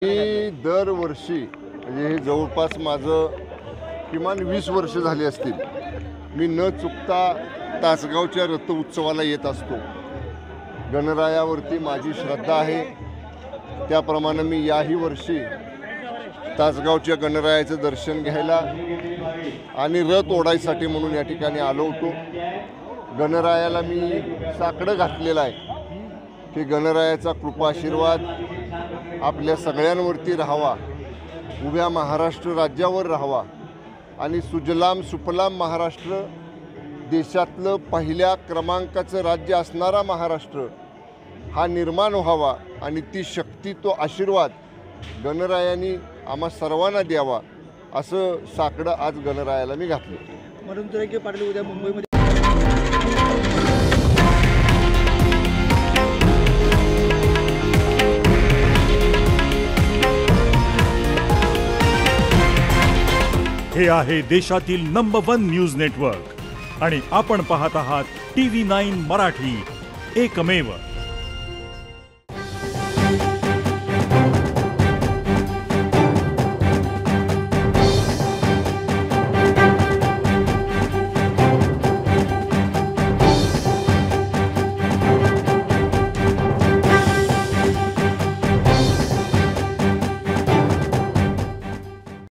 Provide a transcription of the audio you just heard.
मी दरवर्षी म्हणजे हे जवळपास माझं किमान 20 वर्ष झाली असतील, मी न चुकता तासगावच्या रथ उत्सवाला येत असतो। गणरायावरती माझी श्रद्धा आहे, त्याप्रमाणे मी याही वर्षी तासगावच्या गणरायाचं दर्शन घ्यायला आणि रथ ओढायसाठी म्हणून या ठिकाणी आलो होतो। गणरायाला मी साकडं घातलेलं आहे की गणरायाचा कृपा आशीर्वाद आपल्या सगळ्यांवरती राहावा, उभ्या महाराष्ट्र राज्यावर राहावा आणि सुजलाम सुफलाम महाराष्ट्र, देशातलं पहिल्या क्रमांकाचं राज्य असणारा महाराष्ट्र हा निर्माण व्हावा आणि ती शक्ती, तो आशीर्वाद गणरायाने आम्हा सर्वांना द्यावा, असं साकडं आज गणरायाला मी घातलं। म्हणून जरांगे पाटील उद्या मुंबईमध्ये हे आहे देशातील नंबर 1 न्यूज नेटवर्क आणि आपण पाहत आहात TV9 मराठी, एकमेव।